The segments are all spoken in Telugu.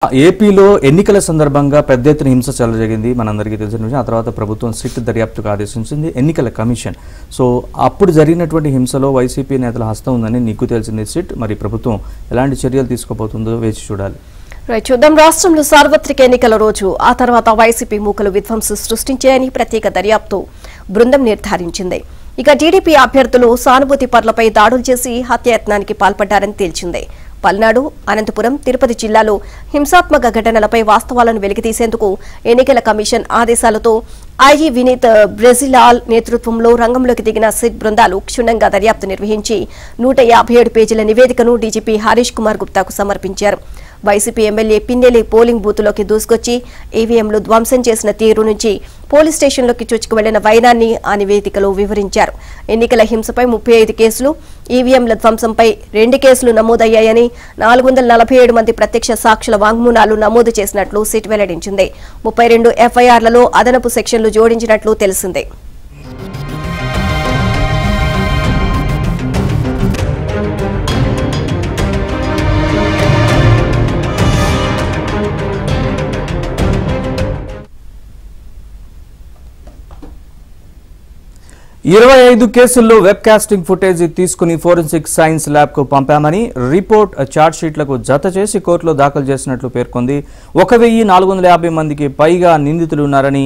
ఏపీలో ఎన్నికల సందర్భంగా పెద్ద ఎత్తున హింస చెలరేగింది మనందరికీ తెలిసిన విషయం. ఆ తర్వాత ప్రభుత్వం సిట్ దర్యాప్తుకు ఆదేశించింది ఎన్నికల కమిషన్. సో అప్పుడు జరిగినటువంటి హింసలో వైసీపీ నేతల హస్తం ఉందని నీకు తెలిసింది సిట్. మరి ప్రభుత్వం ఎలాంటి చర్యలు తీసుకోబోతుందో వేచి చూడాలి. చూద్దాం. రాష్ట్రంలో సార్వత్రిక ఎన్నికల రోజు ఆ తర్వాత వైసీపీ మూకలు విధ్వంసం సృష్టించాయని ప్రత్యేక దర్యాప్తు బృందం నిర్ధారించింది. ఇక టీడీపీ అభ్యర్థులు సానుభూతి పరులపై దాడులు చేసి హత్యాయత్నానికి పాల్పడ్డారని తేల్చింది. పల్నాడు, అనంతపురం, తిరుపతి జిల్లాలో హింసాత్మక ఘటనలపై వాస్తవాలను వెలికితీసేందుకు ఎన్నికల కమిషన్ ఆదేశాలతో ఐజీ వినీత్ బ్రెజిలాల్ నేతృత్వంలో రంగంలోకి దిగిన సిట్ బృందాలు క్షుణ్ణంగా దర్యాప్తు నిర్వహించి 157 పేజీల నివేదికను డీజీపీ హరీష్ కుమార్ గుప్తాకు సమర్పించారు. వైసీపీ ఎమ్మెల్యే పిన్నెల్లి పోలింగ్ బూత్లోకి దూసుకొచ్చి ఈవీఎంలు ధ్వంసం చేసిన తీరు నుంచి పోలీస్ స్టేషన్లోకి చొచ్చుకు వెళ్లిన వైనాన్ని ఆ నివేదికలో వివరించారు. ఎన్నికల హింసపై 35 కేసులు, ఈవీఎంల ధ్వంసంపై 2 కేసులు నమోదయ్యాయని 447 మంది ప్రత్యక్ష సాక్షుల వాంగ్మూలాలు నమోదు చేసినట్లు సిట్ వెల్లడించింది. 32 ఎఫ్ఐఆర్లలో అదనపు సెక్షన్లు జోడించినట్లు తెలిసింది. 25 కేసుల్లో వెబ్ కాస్టింగ్ ఫుటేజ్ తీసుకుని ఫోరెన్సిక్ సైన్స్ ల్యాబ్ కు పంపామని రిపోర్ట్ ఛార్జ్షీట్లకు జత చేసి కోర్టులో దాఖలు చేసినట్లు పేర్కొంది. 1450 మందికి పైగా నిందితులు ఉన్నారని,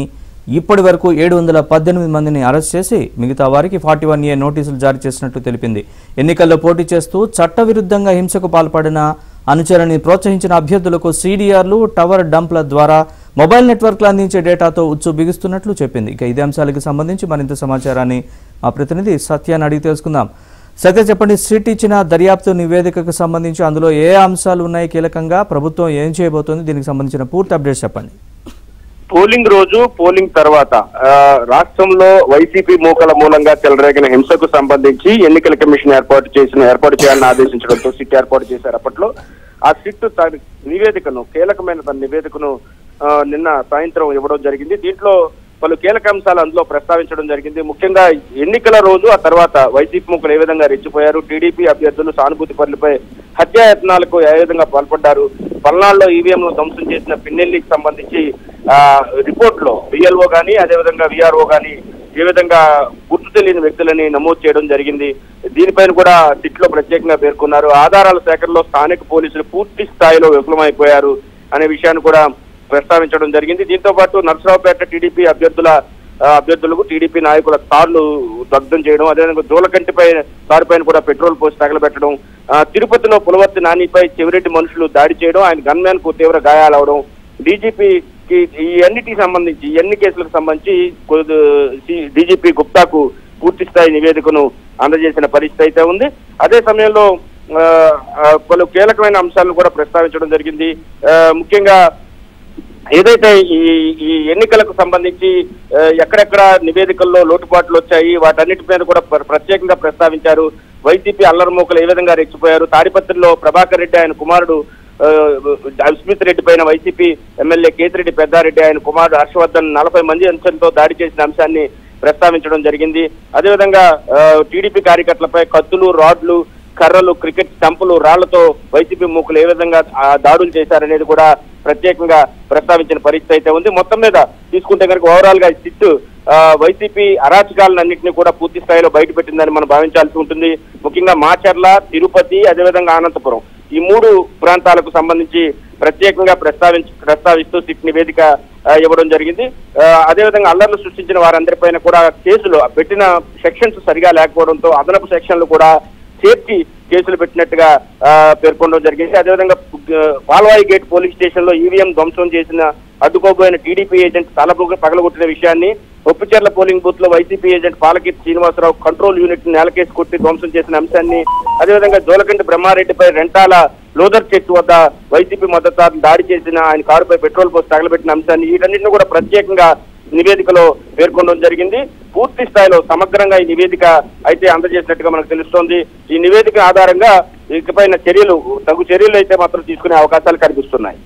ఇప్పటి వరకు 718 మందిని అరెస్ట్ చేసి మిగతా వారికి 41A నోటీసులు జారీ చేసినట్లు తెలిపింది. ఎన్నికల్లో పోటీ చేస్తూ చట్టవిరుద్ధంగా హింసకు పాల్పడిన అనుచరుని ప్రోత్సహించిన అభ్యర్థులకు సీడీఆర్లు, టవర్ డంప్ల ద్వారా మొబైల్ నెట్వర్క్లు అందించే డేటాతో ఉచ్చు బిగుస్తున్నట్లు చెప్పింది. ఇక ఇదే అంశాలకు సంబంధించి మరింత సమాచారాన్ని మా ప్రతినిధి సత్యాన్ని అడిగి తెలుసుకుందాం. సత్య, చెప్పండి, సిట్ ఇచ్చిన దర్యాప్తు నివేదికకు సంబంధించి అందులో ఏ అంశాలు ఉన్నాయి కీలకంగా, ప్రభుత్వం ఏం చేయబోతోంది, దీనికి సంబంధించిన పూర్తి అప్డేట్స్ చెప్పండి. పోలింగ్ రోజు, పోలింగ్ తర్వాత రాష్ట్రంలో వైసీపీ మూకల మూలంగా చెలరేగిన హింసకు సంబంధించి ఎన్నికల కమిషన్ ఏర్పాటు చేయాలని ఆదేశించడంతో సిట్ ఏర్పాటు చేశారు. అప్పట్లో ఆ సిట్ నివేదికను, కీలకమైన తన నివేదికను నిన్న సాయంత్రం ఇవ్వడం జరిగింది. దీంట్లో పలు కీలక అంశాలు అందులో ప్రస్తావించడం జరిగింది. ముఖ్యంగా ఎన్నికల రోజు, ఆ తర్వాత వైసీపీ మూకలు ఏ విధంగా రెచ్చిపోయారు, టీడీపీ అభ్యర్థులు సానుభూతి పరులపై హత్యాయత్నాలకు ఏ విధంగా పాల్పడ్డారు, పల్నాడులో ఈవీఎంలు ధ్వంసం చేసిన పిన్నెల్లికి సంబంధించి రిపోర్ట్ లో బిఎల్ఓ గానీ అదేవిధంగా విఆర్ఓ గానీ ఏ విధంగా గుర్తు తెలియని వ్యక్తులని నమోదు చేయడం జరిగింది. దీనిపైన కూడా సిట్లో ప్రత్యేకంగా పేర్కొన్నారు. ఆధారాల సేకరణలో స్థానిక పోలీసులు పూర్తి స్థాయిలో విఫలమైపోయారు అనే విషయాన్ని కూడా ప్రస్తావించడం జరిగింది. దీంతో పాటు నర్సరావుపేట టీడీపీ అభ్యర్థులకు టీడీపీ నాయకుల కార్లు దగ్ధం చేయడం, అదేవిధంగా జోలకంటిపై కారు పైన కూడా పెట్రోల్ పోసి తగలబెట్టడం, తిరుపతిలో పులవర్తి నానిపై చెవిరెడ్డి మనుషులు దాడి చేయడం, ఆయన గన్మ్యాన్ కు తీవ్ర గాయాలవడం, డీజీపీకి ఈ అన్నిటికి సంబంధించి, ఎన్ని కేసులకు సంబంధించి డీజీపీ గుప్తాకు పూర్తి స్థాయి నివేదికను అందజేసిన పరిస్థితి అయితే ఉంది. అదే సమయంలో పలు కీలకమైన అంశాలను కూడా ప్రస్తావించడం జరిగింది. ముఖ్యంగా ఏదైతే ఈ ఎన్నికలకు సంబంధించి ఎక్కడెక్కడ నివేదికల్లో లోటుపాట్లు వచ్చాయి, వాటన్నిటి మీద కూడా ప్రత్యేకంగా ప్రస్తావించారు. వైసీపీ అల్లరిమూకలు ఏ విధంగా రెచ్చిపోయారు, తాడిపత్రిలో ప్రభాకర్ రెడ్డి ఆయన కుమారుడు అస్మిత్ రెడ్డి పైన వైసీపీ ఎమ్మెల్యే కేతిరెడ్డి పెద్దారెడ్డి ఆయన కుమారుడు హర్షవర్ధన్ 40 మంది అంశంతో దాడి చేసిన అంశాన్ని ప్రస్తావించడం జరిగింది. అదేవిధంగా టీడీపీ కార్యకర్తలపై కత్తులు, రాడ్లు, కర్రలు, క్రికెట్ స్టంపులు, రాళ్లతో వైసీపీ మూకలు ఏ విధంగా దాడులు చేశారనేది కూడా ప్రత్యేకంగా ప్రస్తావించిన పరిస్థితి అయితే ఉంది. మొత్తం మీద తీసుకుంటే కనుక ఓవరాల్ గా సిట్ వైసీపీ అరాచకాలన్నింటినీ కూడా పూర్తి స్థాయిలో బయటపెట్టిందని మనం భావించాల్సి ఉంటుంది. ముఖ్యంగా మాచర్ల, తిరుపతి, అదేవిధంగా అనంతపురం, ఈ 3 ప్రాంతాలకు సంబంధించి ప్రత్యేకంగా ప్రస్తావిస్తూ సిట్ నివేదిక ఇవ్వడం జరిగింది. అదేవిధంగా అల్లర్లు సృష్టించిన వారందరిపైన కూడా కేసులు పెట్టిన సెక్షన్స్ సరిగా లేకపోవడంతో అదనపు సెక్షన్లు కూడా చేర్చి కేసులు పెట్టినట్టుగా పేర్కొనడం జరిగింది. అదేవిధంగా పాల్వాయి గేట్ పోలీస్ స్టేషన్ లో ఈవీఎం ధ్వంసం చేసిన అడ్డుకోబోయిన టీడీపీ ఏజెంట్ పగలగొట్టిన విషయాన్ని, ఒప్పిచెర్ల పోలింగ్ బూత్ లో YCP agent Palakeerthi Srinivasarao control unit నేలకేసి కొట్టి ధ్వంసం చేసిన అంశాన్ని, అదేవిధంగా జోలకంటి బ్రహ్మారెడ్డిపై రెంటాల లోదర్ చెట్టు వద్ద వైసీపీ మద్దతుదారులు దాడి చేసిన ఆయన కారుపై పెట్రోల్ పోసి తగలబెట్టిన అంశాన్ని, వీటన్నింటినీ కూడా ప్రత్యేకంగా నివేదికలో పేర్కొనడం జరిగింది. పూర్తి స్థాయిలో సమగ్రంగా ఈ నివేదిక అయితే అందజేసినట్టుగా మనకు తెలుస్తోంది. ఈ నివేదిక ఆధారంగా ఇకపైన తగు చర్యలు అయితే మాత్రం తీసుకునే అవకాశాలు కనిపిస్తున్నాయి.